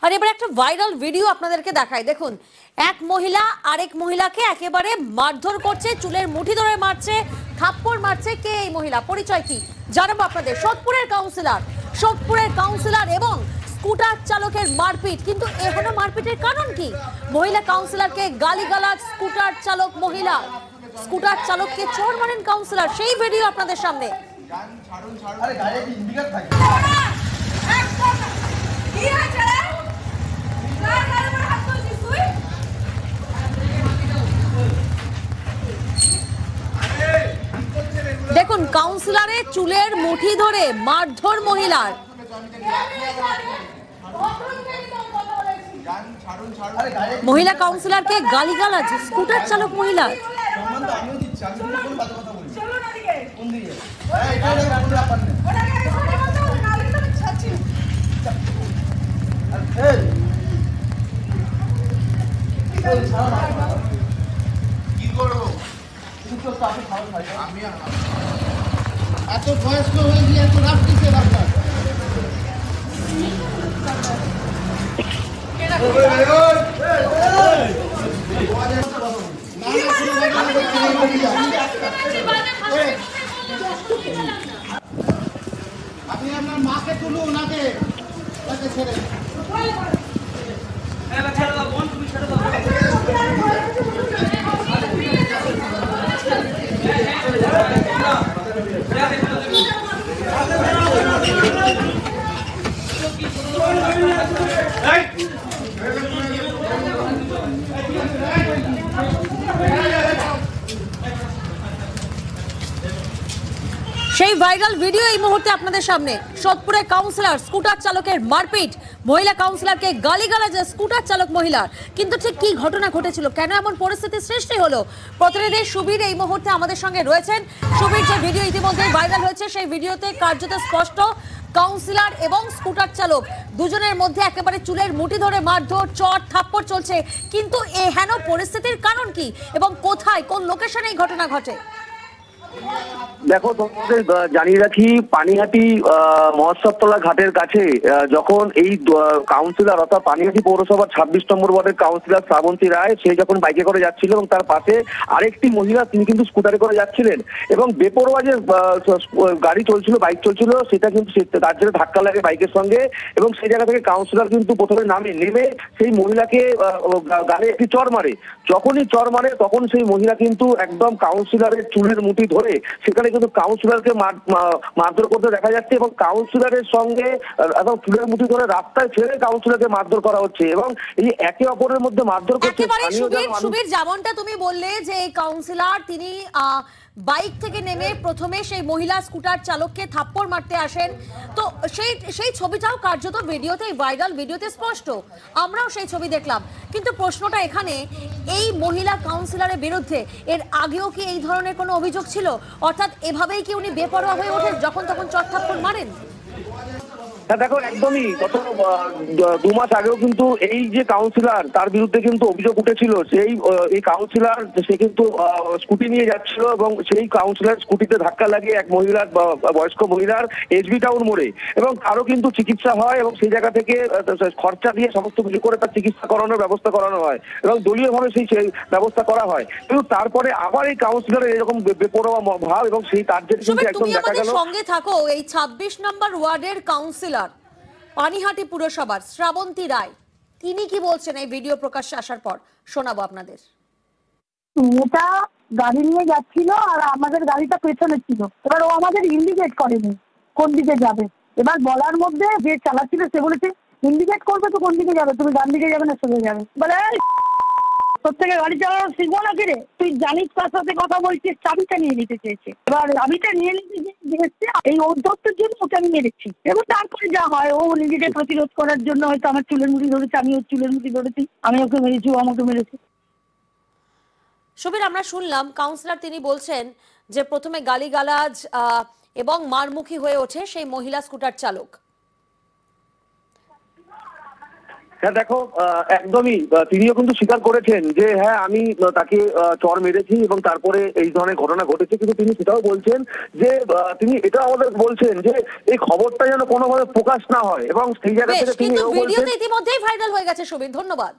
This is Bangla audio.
আর এবার একটা ভাইরাল ভিডিও আপনাদেরকে দেখাই। দেখুন, এক মহিলা আরেক মহিলাকে একেবারে মারধর করছে, চুলের মুঠি ধরে মারছে, থাপ্পড় মারছে। কে এই মহিলা, পরিচয় কি জানাবো আপনাদের। সোদপুরের কাউন্সিলর এবং স্কুটার চালকের মারপিট। কিন্তু এখানে মারপিটের কারণ কি? মহিলা কাউন্সিলরকে গালিগালাজ স্কুটার চালক মহিলা, স্কুটার চালককে চোর মারেন কাউন্সিলর, সেই ভিডিও আপনাদের সামনে। দেখুন, কাউন্সিলরের চুলের মুঠি ধরে মারধর মহিলার। মহিলা কাউন্সিলরকে গালিগালাজ স্কুটার চালক মহিলার। এত বয়স্ক হয়ে গিয়ে এত রাত দিচ্ছে ডাক্তার। আপনি আপনার মাকে তুলুন, ওনাকে ছেড়ে সেই ভাইরাল ভিডিও এই মুহূর্তে আপনাদের সামনে। সোদপুরে কাউন্সিলর স্কুটার চালকের মারপিট, মহিলা কাউন্সিলরকে গালিগালাজ স্কুটার চালক মহিলার। কিন্তু ঠিক কি ঘটনা ঘটেছিল, কেন এমন পরিস্থিতি সৃষ্টি হলো? প্রতিনিধি সুবীর এই মুহূর্তে আমাদের সঙ্গে রয়েছেন। সুবীর, যে ভিডিও ইতিমধ্যে ভাইরাল হয়েছে সেই ভিডিওতে কার্যত স্পষ্ট কাউন্সিলর এবং স্কুটার চালক দুজনের মধ্যে একেবারে চুলের মুঠি ধরে মারধর, চট থাপ্পড় চলছে। কিন্তু এহেন পরিস্থিতির কারণ কি এবং কোথায়, কোন লোকেশনে এই ঘটনা ঘটে? দেখো, তোমাদের জানিয়ে রাখি, পানিহাটি মহোৎসবতলা ঘাটের কাছে যখন এই কাউন্সিলর অর্থাৎ পানিহাটি পৌরসভার 26 নম্বর ওয়ার্ডের কাউন্সিলর শ্রাবন্তী রায়, সে যখন বাইকে করে যাচ্ছিল এবং তার পাশে আরেকটি মহিলা, তিনি কিন্তু স্কুটারে করে যাচ্ছিলেন এবং বেপরোয়া যে গাড়ি চলছিল, বাইক চলছিল, সেটা কিন্তু তার জন্য ধাক্কা লাগে বাইকের সঙ্গে এবং সেই জায়গা থেকে কাউন্সিলর কিন্তু প্রথমে নেমে সেই মহিলাকে গালে একটি চড় মারে। যখনই চড় মারে তখন সেই মহিলা কিন্তু একদম কাউন্সিলরের চুলের মুঠি ধরে সেখানে কিন্তু কাউন্সিলরকে মারধর করতে দেখা যাচ্ছে এবং কাউন্সিলরের সঙ্গে এবং চুলের মুঠি ধরে রাস্তায় ছেড়ে কাউন্সিলরকে মারধর করা হচ্ছে এবং এই একে অপরের মধ্যে মারধর করছে। সুবীর, যেমনটা তুমি বললে যে এই কাউন্সিলর তিনি বাইক থেকে নেমে প্রথমে সেই মহিলা স্কুটার চালককে থাপ্পড় মারতে আসেন, তো সেই ছবিটাও কার্যত ভিডিওতে, ভাইরাল ভিডিওতে স্পষ্ট, আমরাও সেই ছবি দেখলাম। কিন্তু প্রশ্নটা এখানে, এই মহিলা কাউন্সিলরের বিরুদ্ধে এর আগেও কি এই ধরনের কোনো অভিযোগ ছিল? অর্থাৎ এভাবেই কি উনি বেপরোয়া হয়ে ওঠেন যখন তখন চট থাপ্পড় মারেন? দেখো, একদমই গত 2 মাস আগেও কিন্তু এই যে কাউন্সিলর, তার বিরুদ্ধে কিন্তু অভিযোগ উঠেছিল। এই কাউন্সিলর সে কিন্তু স্কুটি নিয়ে যাচ্ছিল এবং সেই কাউন্সিলর স্কুটিতে ধাক্কা লাগিয়ে এক মহিলার, বয়স্ক মহিলার এসবি টাউন মোড়ে, এবং তারও কিন্তু চিকিৎসা হয় এবং সেই জায়গা থেকে খরচা দিয়ে সমস্ত কিছু করে তার চিকিৎসা করানোর ব্যবস্থা করানো হয় এবং দলীয়ভাবে সেই ব্যবস্থা করা হয়। কিন্তু তারপরে আবার এই কাউন্সিলরের এরকম বেপরোয়া ভাব এবং সেই তার জন্য কিন্তু একদম দেখা গেল। সঙ্গে থাকো, এই 26 নম্বর ওয়ার্ডের কাউন্সিলর পানিহাটি পুরসভার শ্রাবন্তী রায়, তিনি কি বলছেন এই ভিডিও প্রকাশ্যে আসার পর, শোনাবো আপনাদের। এটা গাড়ি নিয়ে যাচ্ছিল আর আমাদের গাড়িটা পেছনে ছিল। এবার ও আমাদের ইন্ডিকেট করেনি কোন দিকে যাবে। এবার বলার মধ্যে যে চালাচ্ছিল সে বলেছে, ইন্ডিকেট করবে তো কোন দিকে যাবে, তুমি ডান দিকে যাবে না সোজা যাবে। বলে, তোর থেকে গাড়ি চালানো শিখবো না কিরে, তুই জানিস তার সাথে কথা বলছিস, চাবিটা নিয়ে নিতে চেয়েছে। এবার চাবিটা নিয়ে নিতে দেখছে, এই অধ্যক্ষের জন্য ওকে আমি মেরেছি। এবং তারপরে যা হয়, ও নিজেকে প্রতিরোধ করার জন্য হয়তো আমার চুলের মুঠি ধরেছে, আমি ওর চুলের মুঠি ধরেছি, আমি ওকে মেরেছি, ও আমাকে মেরেছে। সুবীর, আমরা শুনলাম কাউন্সিলর তিনি বলছেন যে প্রথমে গালিগালাজ এবং মারমুখী হয়ে ওঠে সেই মহিলা স্কুটার চালক। হ্যাঁ দেখো, একদমই তিনিও কিন্তু স্বীকার করেছেন যে হ্যাঁ আমি তাকে চর মেরেছি এবং তারপরে এই ধরনের ঘটনা ঘটেছে, কিন্তু তিনি সেটাও বলছেন যে তিনি এটা আমাদের বলছেন যে এই খবরটা যেন কোনোভাবে প্রকাশ না হয় এবং সেই জায়গা বেশ, থেকে তিনি কিন্তু এও বলছেন। ভিডিও তো ইতিমধ্যেই ভাইরাল হয়ে গেছে সুবীর, ধন্যবাদ।